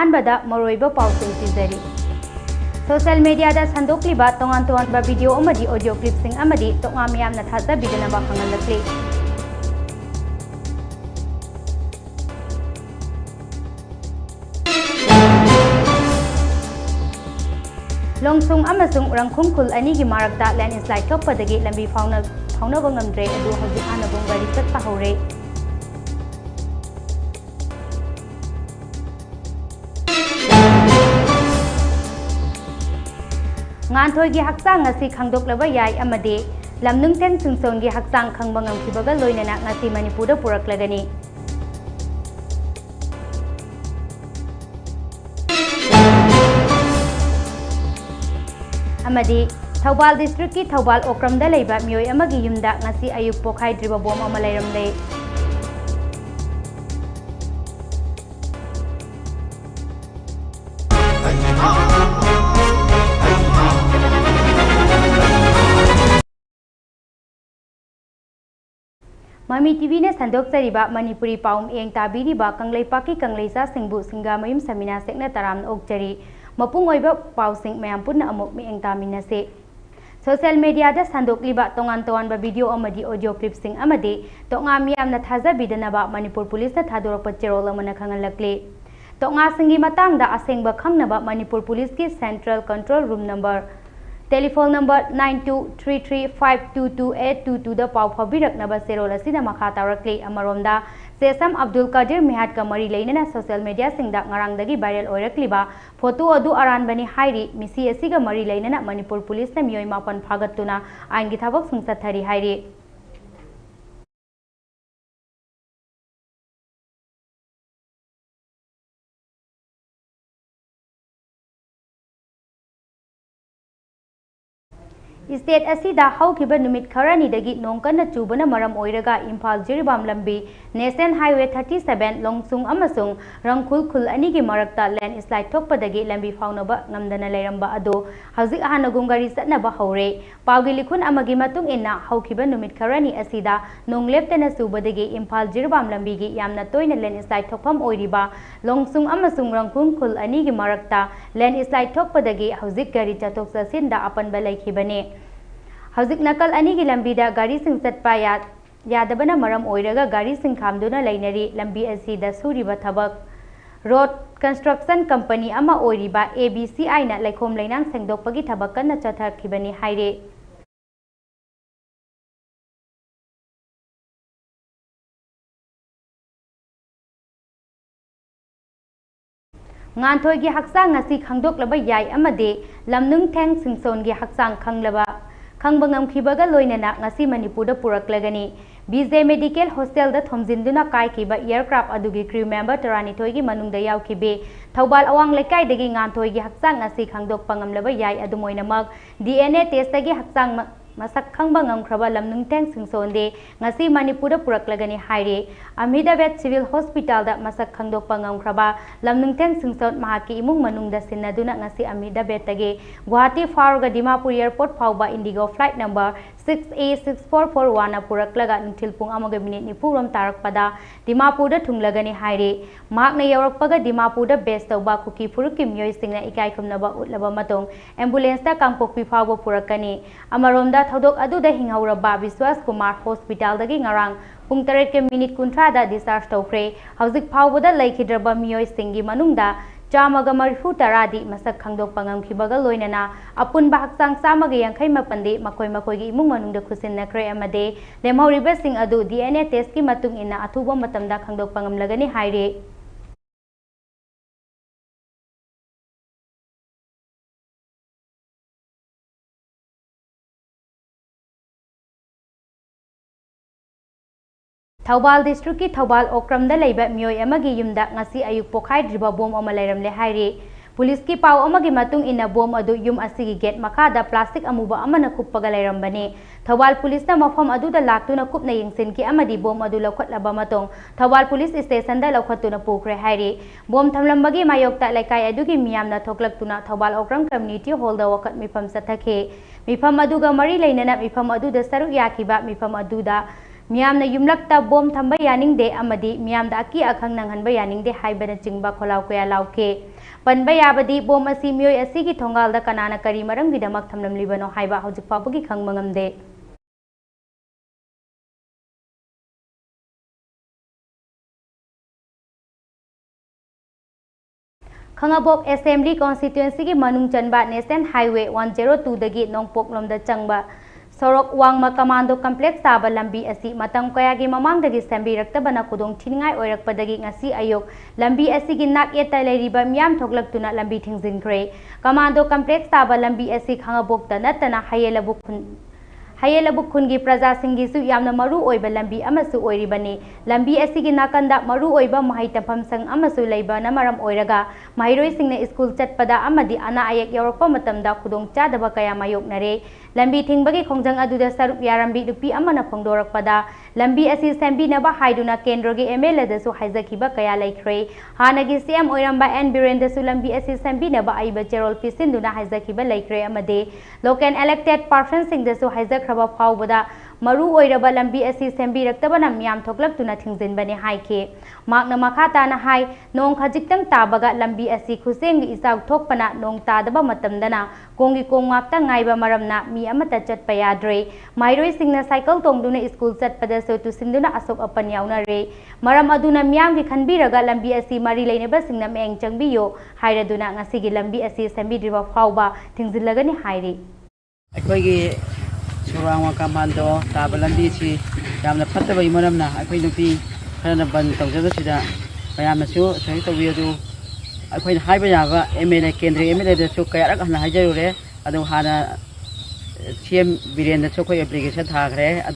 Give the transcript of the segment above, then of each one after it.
अहानबदा मरोइबा पाउसिंग पिजरी social media दा संदोक्लिबा तोंगान तोंगानबा video अमदी audio क्लिपसिंग अमदी तोंगा मियामना थाजाबिदनबा खंगलक्ली लोंगसुंग अमसुंग रंगखुंखुल अनिगी मारकता landslide थोकपदगी लंबी फाउनबा ngamdre अदु हौजिक आनबुंग गाड़ी चटपा हौरे nganthoi hakchang ngasi khangdoklaba yai amade lamnungteng sungsongi hakchang khangba ngamkhibaga loinana ngasi manipurda puraklagani amadi Thawbal district ki Thawbal okramda leiba mioi amagi yumda ngasi ayuk pokhai driba bom ama leiramle Mami TV ne sandok sariba Manipuri paum eng tabiriba kangleipaki kangleisa singbu SINGAMAYUM SAMINA sekna taram okjari mapung oiba pausing mayam punna amok mi eng taminase social media da sandok liba tongan ba video amadi audio clip sing amade tonga miyamna thajabidanaba Manipur police na thadorpa cherol amana khangalakle tonga singi matang da asengba khangnaba Manipur police ki central control room number telephone number 9233522822 da pau phabiraknaba serol asida makha tawrakle amaromda Sesam Abdul Qadir Mihat Kamari Lainana social media singda ngarangdagi viral oirakliba photo adu aranbani hairi misi asiga mari lainana Manipur police na miyoi mapan phagatuna aingi thabak sungsathari hairi State asida haukiba numit kharani dagi nongkana chubana maram oiraga Imphal Jiribam lambi National Highway 37 Longsung amasung Rangkhul anigi marakta landslide thokpadagi lambi faunaba ngamdana leiramba ado hauzik ahanagum gari satnaba haure pawgi likhun amagi matung inna haukiba numit kharani asida nongleptana subadagi Imphal Jiribam lambi gi yamna toina landslide thokpham oiriba Longsung amasung Rangkhul anigi marakta landslide thokpadagi hauzik gari chatok sasinda apanba laikhibane Hauzik nakal anigi lambida gari sing satpa yadabana maram oiraga gari sing khamduna lainari lambi asida suriba thabak road construction company ama oiriba ABCI na laikhom lainang sengdokpagi thabak kanna chathakibani haire nganthoi gi haksang ngasi khangdoklaba yai amade lamnung theng singson gi haksang khanglaba Kangbangam Kibaga Loinana, Nasi Manipurda Puraklagani, BJ Medical Hostel the Thomzinduna Kai Kiba aircraft Adugi crew member Tarani Toigi Manung the Yau Kibe, Taubal Awang Lekai Degi Antoigi Haksang Nasi Kangdok Pangam Lava Yai Adumoina Mag, DNA Testagi Haksang Masak Kangbangam Krabalam Nungtang Singsonde, Nasi Manipurda Puraklagani Haire, Ahmedabad Civil Hospital that Masak Kangdok Pangam Kraba, Lamnungtang Singson Mahaki Imung Manung the Sinaduna Nasi Ahmedabad Tage, Guwahati Faruga Dimapur Airport Pauba Indigo flight number 6A6441 Puraklaga Ntilpung Amaga Minute Nipuram Tarakpada, Dimapurda Tunglagani Haire, Magna Yorokpaga Dimapurda Best of Bakuki Purukim Yoising Ikaikum Naba Utlaba Matong, Ambulance da Kangpopi Pabo Purakani, Amaronda Thodok Adu the Hingaura Babiswas Kumar Hospital the Gingarang, Pungtaret Minute Kuntrada discharge Tokre, Hauzik Pawada Lake Hidraba Mioisingi Manunda. Chamaga marifu taradi masak khangdok pangam khibaga loinana apun bahaksang samaga yangkhai mapande makoi gi imung manungda khusin nakre amade lemhauriba sing adu DNA test ki matung ina athuba matamda khangdok pangam lagani haire Thawbal district ki Thawbal okramda leiba mioi amagi yumda ngasi ayuk pokhai driba bom ama leiramle haire police ki pau amagi matung ina bom adu yum asigi gate makada plastic amuba amana kuppaga leirambane Thawbal police na mafam adu da laktuna kupna yingsin ki amadi bom adu lokhatlaba matong Thawbal police station da lokhatuna pukre haire bom thamlambagi mayokta laikai adugi miyamna thoklaktuna Thawbal okram community hall da wakat mifam sathake mifam aduga mari leinana mifam adu da saruk yakiba mifam adu da Miam na yumlakta bom thamba yaning de amadi miam da aki akhang nanghan ba yaning de haibana chingba kholau kya lauke Panba yabadi bom asi miyoi asigi thongalda kanana kari maranggidamak thamlamlibano haiba hojik fawbagi khangba ngamde. Khangabok Assembly Constituency ki manung chanba National Highway 102 dagi Nongpok lomda changba Sorok Wangma Commando Complex taba lambi asi matang kaya gi mamang dagi sambiraktabana kudong thingai oirakpadagi ngasi ayok lambi asi gi nak eta leiriba myam thoklaktuna lambi thingjinkre Commando Complex taba lambi asi khangabok ta natana Hayelabuk khungi praja singi su yamna maru oiba lambi amasu oiribani lambi asigi nakanda maru oiba mahai tafam sang amasu leiba na maram oiraga mahiroi singna school chatpada amadi ana ayak yaurpa matamda khudong chadaba kaya mayoknare lambi thingbagi khongjang aduda saruk yarambi dupi amana phongdorakpada lambi asi sambi naba haiduna kendrogi MLA da su haizakiba kaya laikre hanagi CM oiramba N Birenda su lambi asi sambi naba aiba Gerald Pisinduna haizakiba laikre amade local elected persons sing da su haizak khaba phawbada maru oiraba lambi asi sambiraktabana myam thoklaktuna thingjinbani haike makna makhata na hai nong khajiktang tabaga lambi asi khuseng isauk thokpana nong tadaba matamdana kongi kongwakta ngaiba maramna mi amata chatpa yadre mairoi singna cycle tongduna school chatpada so tu sinduna asok apan yauna re maram aduna myam gi khanbiraga lambi asi mari leineba singna meng changbiyo hairaduna ngasigi lambi asi sambidriba phawba thingzilagani hairi aikoigi Surangwa Commando taba lambi si yamna fattaba imaramna akoi nupi khana ban tawjada sida mayamna su soi tawi adu akoi haiba yaba MLA kendri MLA da su kaya rak hana hajarure adu hana CM Birenda su koi application thakre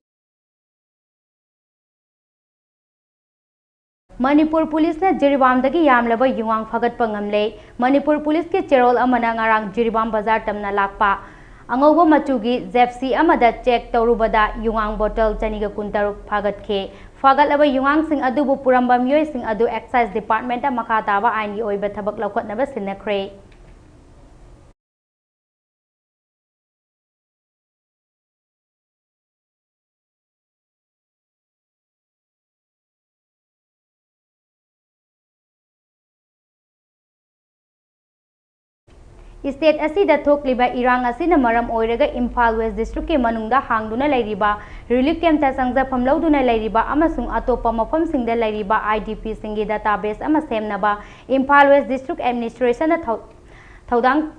Manipur Police na Jiribam dagi yamlaba yuwang fagatpa ngamle Manipur Police ke cherol amana ngarang Jiribam bazar tamna lakpa Angobo machugi Zepsi amada check torubada yungang bottle chaniga kuntaruk fagatke fagalaba yungang sing adubu puramba miyoi sing adu excise department makataba aini oiba thabak laukatnaba sinakre State asida thokliba irang asina maram oiraga Imphal West District ke manungda hangduna lairiba relief camp ta sangja phamlauduna lairiba amasung atopa mafam singda lairiba IDP singi database ama semnaba Imphal West District Administration na thaudang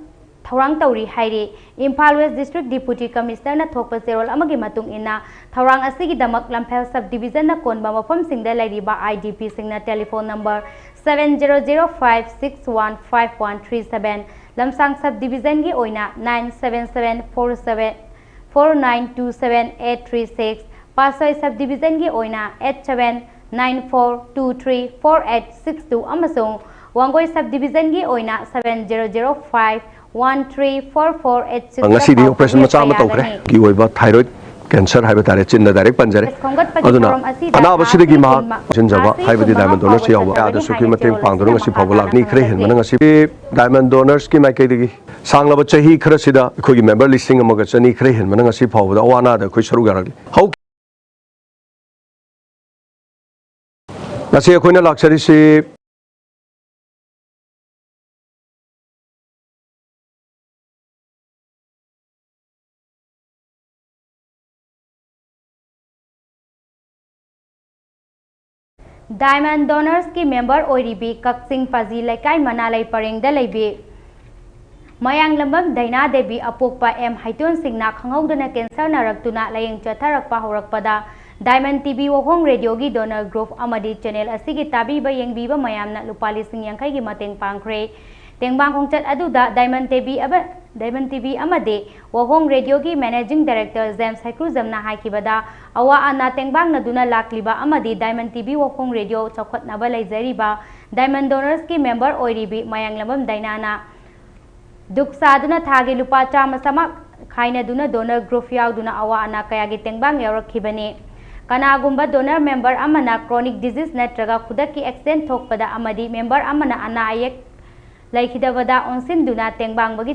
tauri haire Imphal West District Deputy Commissioner na thokpa serol amagi matung ina thaurang asigi damak Lamphel subdivision na konba mafam singda lairiba IDP singna telephone number 7005615137 Lamsang subdivision gi oina 97747492786 Pasoi subdivision gi oina 8794234862 amasung Wangoi subdivision gi oina 7005134486 ngasi di operation macha ma tawkre ki oiba thyroid cancer haiba tare chinna direct panjare aduna ana basidi gi ma jinjaba haiba di diamond donors yawa ada suki mateng pangdoro ngasi phawla ni khre hin mana ngasi diamond donors ki mai kai digi sangla ba chahi khra sida khoi gi member listing amaga chani khre hin mana ngasi phawda awana da khoi saru garali hau ngasi khoina laksari si Diamond Donors ki member oiribi Kaksing Pazi Laikai Manalai Parengda Laibi Mayang Lambam Daina Devi Apokpa M Haitun Singna Khanghauduna Cancer Naraktuna Layeng Chatharakpa Horakpada Diamond TV Wohong Radio gi Donor Group Amadi Channel Asigi Tabiba Yengbiba Mayamna Lupali Sing Yangkai gi Mateng Pangkre Tengbang Hongchat Aduda Diamond TV Amade Wohong Radio gi Managing Director James Haikru na haikibada awa ana tengbang naduna lakliba amadi Diamond TV Wohong Radio chakhatnaba laizariba Diamond Donors ki member oiribi Mayang Lambam Dainana duksa duna thagi lupa chama sama khaina duna donor group yauduna awa ana kayagi tengbang yarakhibani kanagumba donor member amana chronic disease natraga khudaki accident thokpada amadi member amana ana ayek laikhidabada onsin duna tengbang bagi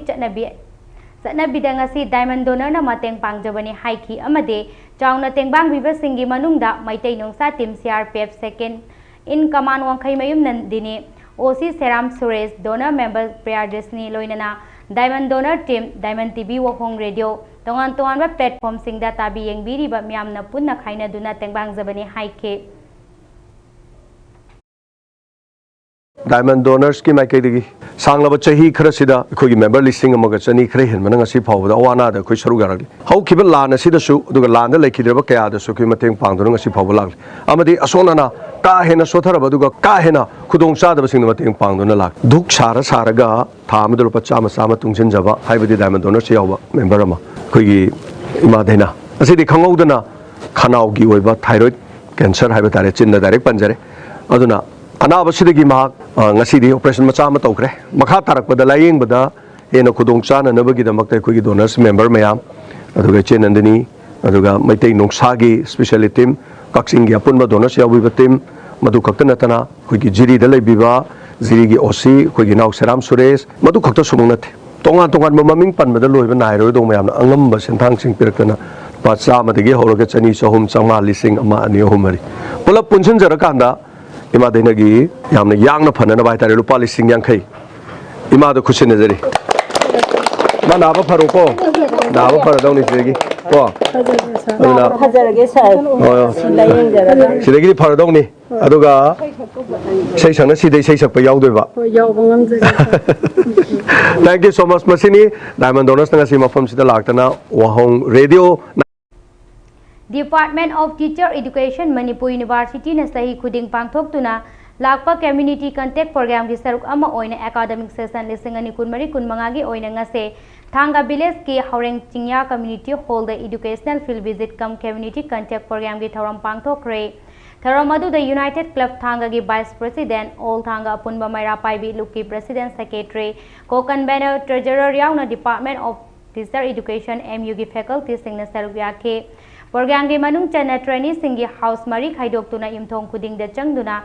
Satnabi ngasi Diamond Donor na mateng pangjabani haiki amade chauna tengbang biba singi manungda maitai nongsa team CRPF second in command wangkai mayum nandini OC Seram Suresh, donor member Priyadrsini Loinana, Diamond Donor Team, Diamond TV Wokhong Radio, Tongan Tongan platform Singda Tabi Yengbiri but Miamna Punna Kaina Duna Tengbang Zabani Haike. Diamond Donors ki maikei sanglaba chahi khara sida khoi member listing amaga chani khare hen mananga si phawda awana da khoi saru garagli hau khibal lan asida su duga lan da lekhidreba kaya da su ki mateng pangdona ngasi phawba lag amadi asona na ka hena sothara duga ka hena khudong sa da sing mateng pangdona lag duk sara saraga tham dul pachama sama tungsin jaba haibadi Diamond Donors yawa member ama khoi ima daina asidi khangodana khanau gi oiba thyroid cancer haiba tare chinna direct panjare aduna Anaba sidagi mahak ngasidi operation macha ma tawkre makha tarakpada layeng bada ena khudongcha na nabagi damakta khoi donors member mayam aduga chenandani aduga maitai nongsagi specialty team kaksing gi apunba donors yawi team madu khakta natana khoi jiri da leibiba jiri gi OC khoi naw Seram Suresh madu khakta sumungnate tongan tongan maming panbada loiba nairo dong mayam angam ba senthang sing pirakana pacha madagi horoga chani sahum chama lising ama ani homari pula punchen jarakanda Ima denagi yamna yangna phana na bai tare lupa lising yang khai ima do khusin jari ma na ba pharo ko na ba pharo dong ni sigi ko aduna hajarage sir silayeng jaraga sidagi pharo dong ni aduga sei sangna sidai sei sakpa yaudoi ba yaw bangam jari Thank you so much masini Diamond Donors nga si mafam sida laktana wahong radio Department of Teacher Education Manipur University na sahi khuding pangthok tuna lakpa community contact program gi saruk ama oina academic session lisingani kunmari kunmanga gi oina ngase thanga village ki haureng chingya community hall the educational field visit cum community contact program gi thoram pangthok re thoram adu the United Club thanga gi vice president all thanga apunba maira paibi luki president secretary co convener treasurer yauna Department of Teacher Education MU gi faculty singna saruk yakhe Program di manung chana trainee singi house mari khaidok tuna imthong khuding da changduna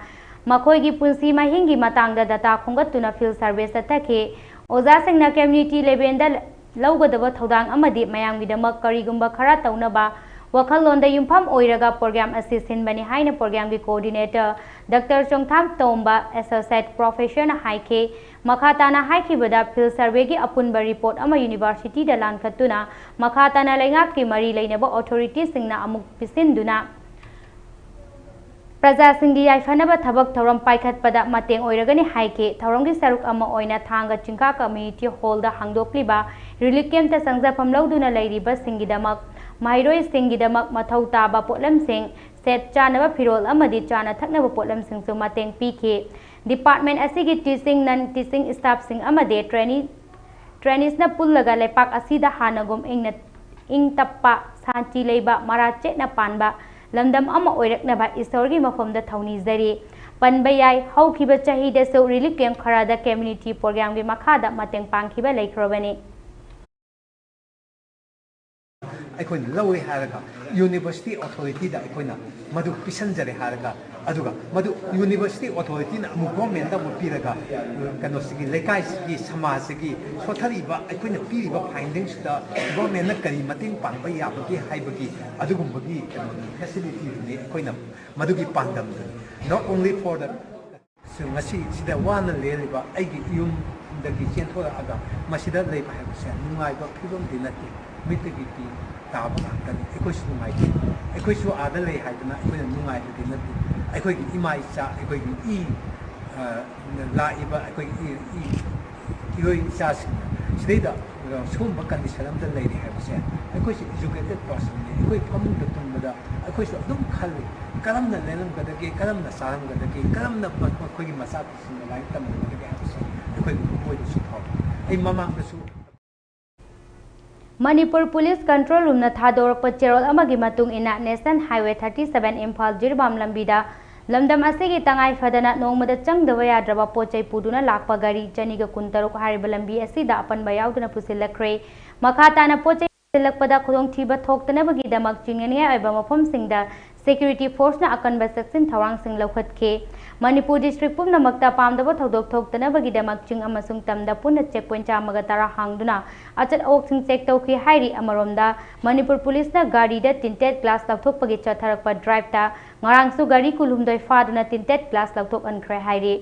makhoi gi punsi mahingi matang da data khongat tuna field service athake oza singna community level da lawgadaba thodang amadi mayam gi damak karigumba khara taunaba wakhallon da yumpham oiraga program assistant bani haina program gi coordinator Dr. Chongtham Tomba associate professor na haike makhatana haiki bada field survey gi apunba report ama university da lan khatuna makhatana laingak ki mari leinaba authorities singna amuk pisinduna Praja singgi yaifanaba thabak thoram paikhat pada mateng oiragani haike thoram gi saruk ama oina thanga chingka community hall da hangdokliba relief camp ta sangjapam lauduna leiriba singi damak mairoi singi damak mathau taba potlam sing set chanaba firol amadi chana thaknaba potlam sing su mateng pike Department asigi teaching non teaching staff sing amade trainees na pullaga lepak asida hanagum ing tappa santi leiba marache na panba lamdam ama oirakna ba isorgi mafamda thauni zari panbayai haukiba chahi da so relief camp kharada community program gi makhada mateng pangkhiba leikrobani ꯑꯩꯈꯣꯏꯅ ꯂꯧꯋꯦ ꯍꯥꯏꯔꯒ university ꯑꯣꯊꯣꯔꯤꯇꯤꯗ ꯑꯩꯈꯣꯏꯅ ꯃꯗꯨ ꯄꯤꯁꯟꯖꯔꯦ ꯍꯥꯏꯔꯒ ꯑꯗꯨꯒ ꯃꯗꯨ university ꯑꯣꯊꯣꯔꯤꯇꯤꯅ ꯑꯃꯨꯛ ꯒꯣꯔꯃꯦꯟꯗ ꯑꯃꯨꯛ ꯄꯤꯔꯒ ꯀꯩꯅꯣꯁꯤꯒꯤ ꯂꯩꯀꯥꯏꯁꯤꯒꯤ ꯁꯃꯥꯖꯁꯤꯒꯤ ꯁꯣꯊꯔꯤꯕ ꯑꯩꯈꯣꯏꯅ ꯄꯤꯔꯤꯕ ꯐꯥꯏꯟꯗꯤꯡꯁꯤꯗ ꯒꯣꯔꯃꯦꯟꯅ ꯀꯔꯤ ꯃꯇꯦꯡ ꯄꯥꯡꯕ ꯌꯥꯕꯒꯦ ꯍꯥꯏꯕꯒꯤ ꯑꯗꯨꯒꯨꯝꯕꯒꯤ ꯐꯦꯁꯤꯂꯤꯇꯤꯗꯨꯅꯤ ꯑꯩꯈꯣꯏꯅ ꯃꯗꯨꯒꯤ ꯄꯥꯟꯗꯝꯗꯨꯅꯤ ꯅꯣꯠ ꯑꯣꯟꯂꯤ ꯐꯣꯔ ꯗ ꯉꯁꯤ ꯁꯤꯗ ꯋꯥꯅ ꯂꯦꯜꯂꯤꯕ ꯑꯩꯒꯤ ꯌꯨꯝꯗꯒꯤ ꯆꯦꯟꯊꯣꯔꯛꯑꯒ ꯃꯁꯤꯗ ꯂꯩꯕ ꯍꯥꯏꯕꯁꯦ ꯅꯨꯡꯉꯥꯏꯕ ꯐꯤꯕꯝꯗꯤ ꯅꯠꯇꯦ ꯃꯤꯠꯇꯒꯤ ꯄꯤ ताब ngakani ekoi su ngai ekoi su ada lei haidana ekoi nungai de nati ekoi gi imai cha ekoi gi I la iba ekoi I cha sidida sum ba condition am da lei de habse ekoi si educated person ne ekoi phamu da tumba da ekoi su adum khali kalam na lenam ga da ke kalam na saram ga da ke kalam na ekoi gi masa sin la tam ga da habse ekoi ko su thaw ai mama da su Manipur Police Control Room na thadorpa cherol amagi matung ina National Highway 37 Imphal Jirbam lambida lamdam asigi tangai fadana nongmada changdawa yadraba pochai puduna lakpa gari chaniga kuntaruk hariba lambi asida apan bayauduna pusilakre makhatana pochai silakpada khudong thiba thoktana bagi damak chingani aiba mafam singda security force na akanba section thawang sing laukhatke Manipur district pumna makta pamdaba thodok thoktana bagi damak ching amasung tamda punna checkpoint chamaga tara hangduna achat ok sing check tawki hairi amaromda Manipur police na gari da tinted glass lauthok pagi chatharakpa drive ta ngarang su gari kulumdoi faduna tinted glass lauthok ankre hairi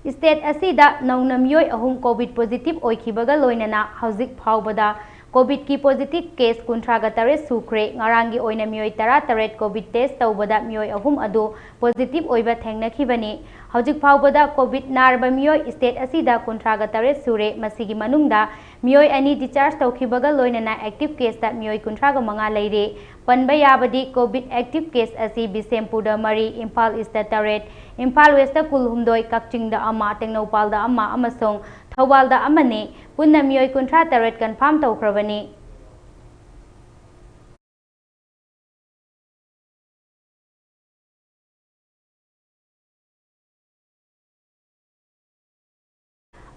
state असीदा नौना मियोय अहुम covid positive ओइखिबगा लोइनना हौजिक फावबदा covid की positive case 38 सुख्रे ngarang gi oina mioi 18 covid test तौबदा मियोय अहुम अदो पॉजिटिव ओइबा थेंगनखिबनी हौजिक फावबदा कोविड नारबा मियोय स्टेट असीदा 38 सुरे मसिगी मनुंगदा मियोय अनि डिस्चार्ज तौखिबगा लोइनना एक्टिव केस दा मियोय 35 लेरे पनबा याबदी कोविड एक्टिव केस असी बिसेमपुरदा मरी इम्फाल ईस्ट दा 8 इम्फाल वेस्ट दा कुल हुमदोय कक्चिंग दा अमा टेंगनौपाल दा अमा अमसोंग थौबाल दा अमने पुन्ना मियोय 38 कन्फर्म तौख्रबनी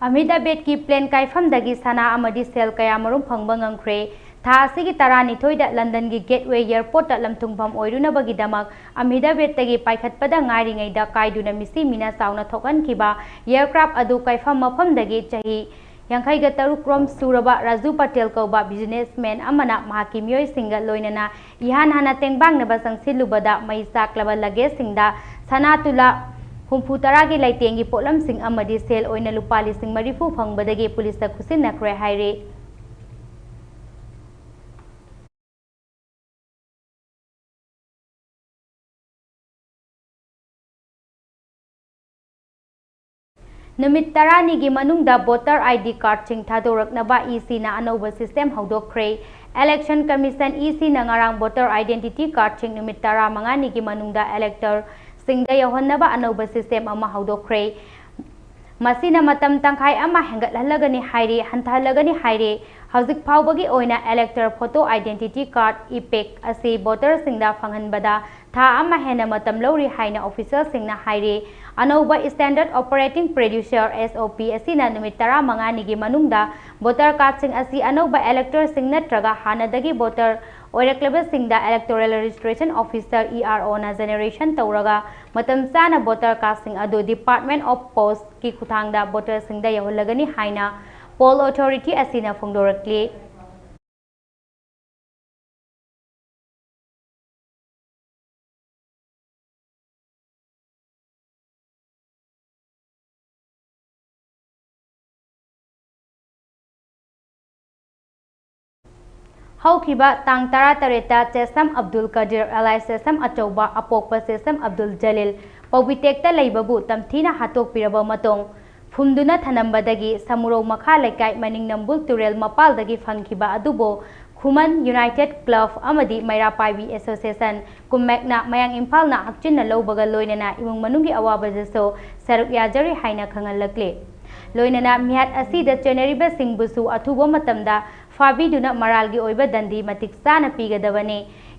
अहमदाबाद की प्लेन कायफमदगी सना अमदी सेल कयामरुम फंगबा ngangkhre था असिगी तरानिथोइदा लंदन की गेटवे एयरपोर्ट लमथुंगफम ओइरुनबगीदमक अहमदाबाद तगी पाइखतपदा ngaringaiदा कायदुना मिसी मिना साउना थोकनखिबा एयरक्राफ्ट अदु कायफम मफमदगी चाही यांखैगा तरुक्रोम सुरबा राजू पटेल कौबा बिजनेसमैन अमना महाकी मियोय सिंगा लोइनना इहान हाना तेंगबांगनबा संगसिलुबदा मई साक्लबा लगे सिंगदा सनातुला हुंफु तरागी लैतेंगी पोलम सिंग अमदी सेल ओइना लुपा लिसिंग मरिफु फंगबदगी पुलिस खुसिन नखरे हाइरे नुमित तरानीगी मनुंगदा वोटर आईडी कार्ड चिंग थादोरकनबा ईसी ना अनौबा सिस्टम हौदोखरे इलेक्शन कमीशन ईसी ना ngarang वोटर आइडेंटिटी कार्ड चिंग नुमित 15 गी मनुंगदा इलेक्टर सिंगदा यौहन्नबा अनौबा सिस्टम अमा हौदोखरे मसीना मतम तंखाई अमा हेंगतहलगनी हाइरे हंथहलगनी हाइरे हौजिक फावबगी ओइना इलेक्टर फोटो आइडेंटिटी कार्ड इपेक असी वोटर सिंगदा फंगहनबदा था अमा हेना मतम लौरी हाइना ऑफिसर सिंगना हाइरे अनौबा स्टैंडर्ड ऑपरेटिंग प्रोड्यूसर एसओपी असीना नुमित 15 निगी मनुंगदा वोटर कार्ड सिंग असी अनौबा इलेक्टर सिंग नत्रगा हानदगी वोटर ओइरक्लबा सिंगदा इलेक्टोरल रजिस्ट्रेशन ऑफिसर ईआरओ ना जनरेशन तौरगा मतम चाना वोटर कार्ड सिंग अदु डिपार्टमेंट ऑफ पोस्ट की खुथांगदा वोटर सिंगदा यौहलगनी हाइना पोल अथॉरिटी असीना फोंदोरक्ले हौखिबा तांग 18 चेसम अब्दुल कदीर अलाई चेसम अचौबा अपोकपा चेसम अब्दुल जलील पौबिटेक्ता लैबबु तमथीना हातोकपिरबा मतोंग फुमदुना थनंबदगी समुरो मखा लेकाय मनिंग नंबुल तुरेल मपालदगी फंखिबा अदुबो खुमन यूनाइटेड क्लब अमदी मैरापाइबी एसोसिएशन कुमेकना मयांग इम्फालना हक्चिन लौबगा लोइनना इमुंग मनुंगी अवाबजसो सरुक याजरी हाइना खंगलकले लोइनना मियात असीदा चेनरिबा सिंगबुसु अथुबो मतमदा फाबीदुना मरालगी ओइबा दंदी मतिक चाना पीगदबने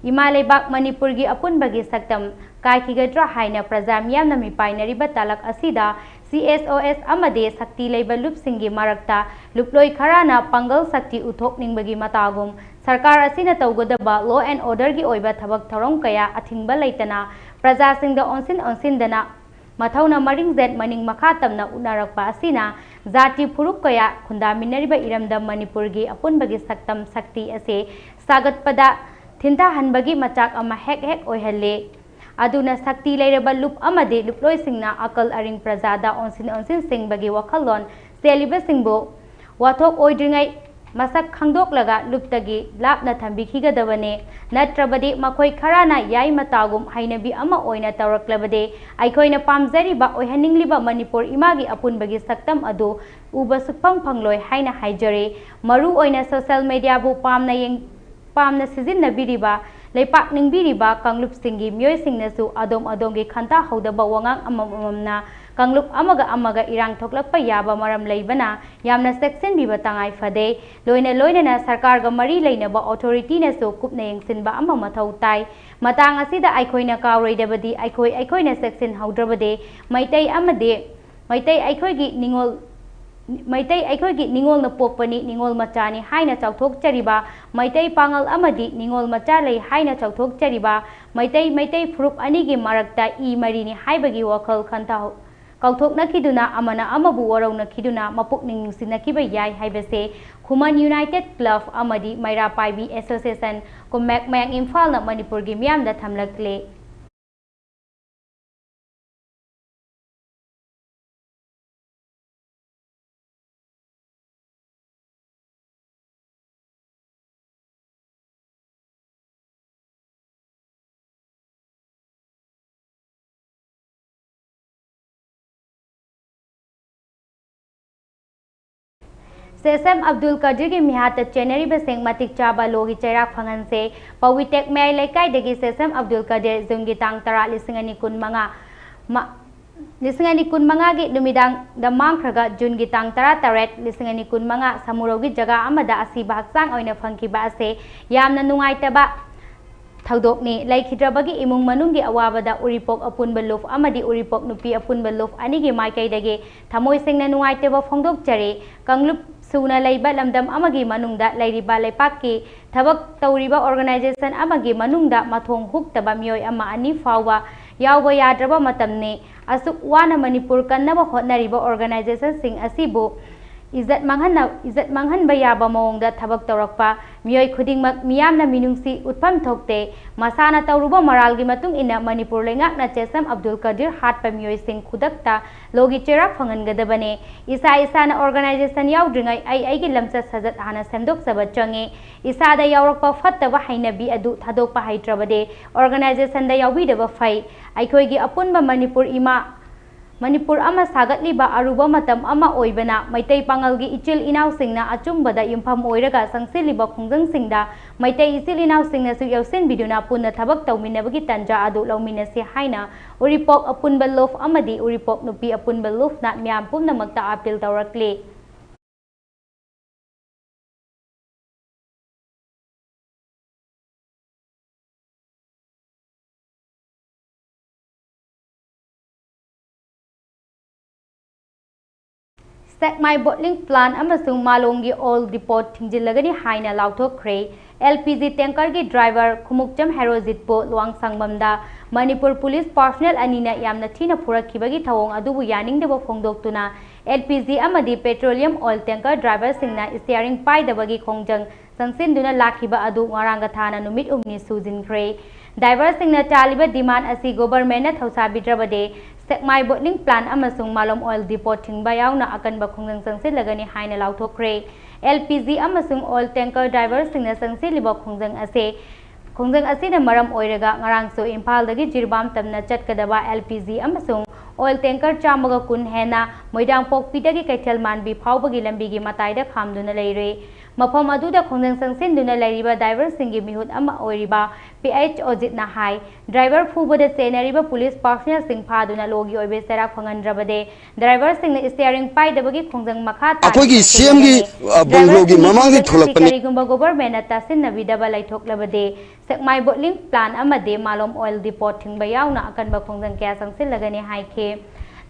इमा लेबाक मणिपुर की अपुनबगी सक्तम कायखिगद्रा हाइना प्रजा मियामना मिपाइनरिबा तालक असीदा CSOS अमदे शक्ति लेबा लुपसिंगी मरक्ता लुपलोय खराना पंगल शक्ति उथोकनिंगबगी मतागुम सरकार असीना तौगदबा लॉ एंड ऑर्डर की ओइबा थबक थरong कया अथिंगबा लेतना प्रजा सिंगदा ओनसिनदना मथौना मरिंग जेट मनिंग मखा तमना उनारकपा असीना जाति फुरुप कया खुंदामिनरिबा इरमदा मणिपुर की अपुनबगी सक्तम शक्ति असे सागतपदा थिंता हनबगी मचाक अमा हेक हेक ओइहल्ले अदुना शक्ति लेरबा लुप अमदे लुपलोय सिंगना अकल अरिंग प्रजादा ओनसिन सिंगबगी वखलोन सेलिबा सिंगबो वाथोक ओइद्रिंगै मसक खंगदोकलगा लुपतगी लापना थंबिखिगदबने नत्रबदे मखोय खराना याय मतागुम हाइनबी अमा ओइना तौरक्लबदे आइखोइना पामजरिबा ओइहनिंगलिबा मणिपुर इमागी अपुनबगी सक्तम अदो उबा सुफंग फंगलोय हाइना हाइजरे मरु ओइना सोशल मीडिया बु पामना सिजिन्नबिरिबा लेपाक निंगबिरिबा कांगलुप सिंगी मियोय सिंगनसु अदोम अदोंगी खंता हौदबा वंगांग अमममना कांगलुप अमगा इरांग थोकलकपा याबा मरम लेबना यामना सेक्शन बिबा तंगाई फदे लोइना सरकार गा मरी लेनबा अथॉरिटी नसु कुपना यंगसिनबा अमा मथौ ताई मतांग असिदा आइखोइना कावरोइदबदी आइखोइना सेक्शन हौद्रबदे मैतै आइखोइगी निंगोल न पोकपनी निंगोल मचानी हाइना चौथोकचरिबा मैतै पांगल अमदी निंगोल मचा लei हाइना चौथोकचरिबा मैतै फुरुप अनिगी मरक्ता ई मरीनी हाइबगी वखल खंता कौथोकनखिदुना अमना अमबु वरौनखिदुना मपुकनिंग नुसिनखिबा याय हाइबसे खुमन यूनाइटेड क्लब अमदी मैरापाइबी एसोसिएशन कुमेक मयांग इम्फालना मणिपुर की मियामदा थमलकले। सेसम अब्दुल कदीर की मिहात चेनरी बसेंग मतिक चाबा लोगी चैराक फंगन से पविटेक में लेकाई देगी सेसम अब्दुल कदीर जुंगी तांग तरा लिसिंगनी कुनमंगा लिसिंगनी कुनमंगा की नुमिदांग दमांग खरगा जुनगी तांग तरा तरेट लिसिंगनी कुनमंगा समुरोगी जगह अमदा असीबा हक्सांग ओइना फंकिबा असे यामना नुंगाइतबा थौदोकनी लैखिद्रबगी इमुंग मनुंगी अवाबदा उरिपोक अपुनबा लुफ अमदी उरिपोक नुपी अपुनबा लुफ अनिगी माइकैदगे थमोय सेंगना नुंगाइतबा फोंदोकचरे कंगलुप सुना लैबा लमदम अमगी मनुंगदा लैरिबा लैपाककी थबक तौरिबा ऑर्गेनाइजेशन अमगी मनुंगदा मथोंग हुक्तबा मियोय अमा अनि फावबा यावबा याद्रबा मतमने असुक वाना मणिपुर कन्नबा होटनरिबा ऑर्गेनाइजेशन सिंग असिबु इज्जत मंगहन याबा मौंगदा थबक तौरकपा मियोय खुदिंगमक मियामना मिनुंगसी उत्फम थोकते मसाना तौरुबा मरालगी मतुंग इना मणिपुर लेंगाकना चेसम अब्दुल कदीर हाटपा मियोय सिंग खुदकता लोगी चेराक फंगनगदबने इसा इसाना ऑर्गेनाइजेशन याउद्रिंगै आइगी लमचत सजत हाना सेमदोकसबा चंगे इसादा यावरकपा फत्तबा हैनबी अदु थादोकपा हैत्रबदे ऑर्गेनाइजेशन दा याउबीदबा फै आइखोयगी अपुनबा मणिपुर अमा सागतलिबा अरुबा मतम अमा ओइबना मैतै पांगलगी इचिल इनाउसिंगना अचुंबदा युमफम ओइरगा संगसिलिबा खुंजंगसिंगदा मैतै इचिल इनाउसिंगनासु यौसिन बिदुना पुन्ना थबक तौमिनबगी तंजा अदु लौमिनसे हाइना उरिपोक अपुनबा लोफ अमदी उरिपोक नुपी अपुनबा लोफना म्याम पुमनमक्ता अपील तौरकले सेकमाई बोटलिंग प्लान अमसुंग मालोंगी ऑल डिपोट थिंजिलगनी हाइना लाउथोखरे एलपीजी टैंकर की ड्राइवर खुमुकचम हेरोजितपो लुआंग संगमदा मणिपुर पुलिस पर्सनल अनिना यामना थीना फुरखिबगी थवोंग अदुबु यानिंगदबो फोंदोक्तुना एलपीजी अमदी पेट्रोलियम ऑयल टैंकर ड्राइवर सिंगना स्टीयरिंग पाइदबगी खोंजंग संसिंदुना लाखिबा अदु ngaranga thana numit umni sujinkhre driver सिंगना चालिबा डिमांड असि गवर्नमेंट थौसाबिद्रबदे सेकमाई बोटलिंग प्लान अमसुंग मालोम ऑयल डिपोट थिंगबा यावना अकनबा खुंजंग संसिलगनी हाइना लाउथोखरे एलपीजी अमसुंग ऑयल टैंकर ड्राइवर सिंगना संसिलिबा खुंजंग असिना मरम ओइरगा ngarangsu इम्फालदगी जिरबाम तमना चटकदबा एलपीजी अमसुंग ऑयल टैंकर चामगा कुन हेना मोइदांग पोकपीदगी कैथल मानबी फावबगी लंबीगी मताइदा खामदुना लेरे मफम अदुदा खोंजंग संसिंदुना लैरिबा ड्राइवर सिंगी मिहुत अमा ओइरिबा पीएच ओजितना हाई ड्राइवर फुबदा चेनरिबा पुलिस पर्सनल सिंग फादुना लोगी ओइबे सेरा फंगनद्रबदे ड्राइवर सिंगना स्टीयरिंग पाइदबगी खोंजंग मखा अखोगी सीएमगी बंगलोगी ममांगी थोलकपनी करिगुंबा गवर्नमेंट तासिनबिदबा लैथोकलबदे सेकमाई बोटलिंग प्लान अमदे मालोम ऑयल डिपोट थिंगबा यावना अकनबा खोंजंग क्या संसिलगनी हाइखे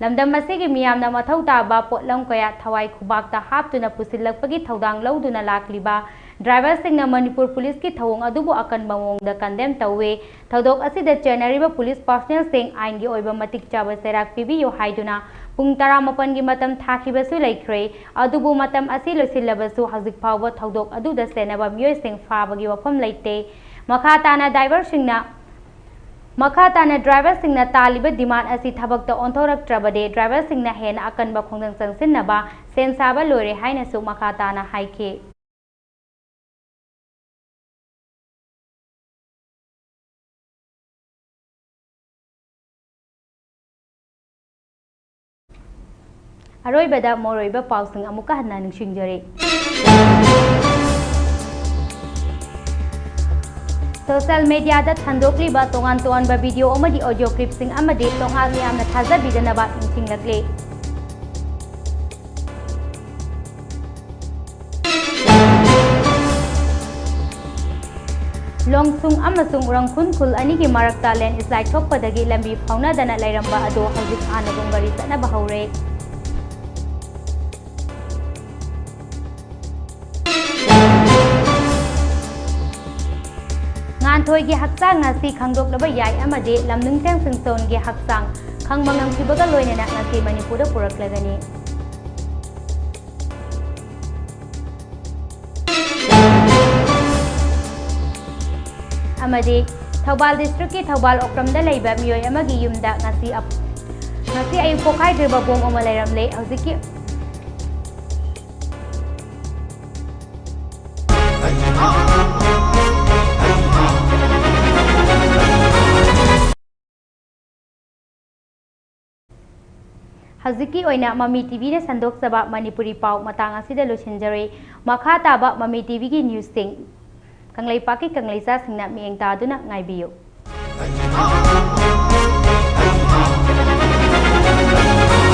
लमदम मसिगी मियामना मथौ ताबा पोटलम कया थवाई खुबाकता हापतुना पुसिलकपगी थौदांग लौदुना लाकलिबा ड्राइवर सिंगना मणिपुर पुलिस की थवोंग अदुबु अकनबा मोंगदा कंडेम तौवे थौदोक असिदा चेनरिबा पुलिस पर्सनल सिंग आइनगी ओइबा मतिक चाबा सेराक पिबियो हाइदुना पुंग 11 की मतम थाखिबसु लैख्रे अदुबु मतम असि लोसिलबसु हजिक फावबा थौदोक अदुदा सेनबा मियोय सिंग फाबगी वफम लैते मखाताना ड्राइवर सिंगना तालिबा डिमांड असि थबकता ओंथोरक्त्रबदे ड्राइवर सिंगना हेन अकनबा खोंजंग संसिनबा सेनसाबा लोरे हाइनसु मखाताना हाइखे अरोइबदा मोरोइबा पाउसिंग अमुका हन्ना निंगसिंगजरे सोशल मीडिया थंदोक्लिबा तोंगान तोंगानबा वीडियो अमदी ऑडियो क्लिपसिंग अमदी तोंगाल मियामना थाजाबिदनबा निंगसिंगलक्ले लोंगसुंग अमसुंग रंगखुन खुल अनिगी मरक्ता लैंड स्लाइड थोकपदगी लंबी फाउनादना लैरंबा अदो हजिक आनगुम गरी चनबा हौरे Nganthoigi haksang ngasi khangdoklaba yai amade lamnungteng singtongi haksang khangmangam kibaga loinana ngasi Manipurda puraklagani amade Thaubal district ki Thaubal okramda leiba miyoy amagi yumda ngasi ayu pokai dirba bom oma leiramle hoziki Haziki oina Mami TV ne sandok saba Manipuri pau matang asida losinjare makha taba Mami TV ki news ting kanglai paki kanglai sa singna mieng ta duna ngai biyo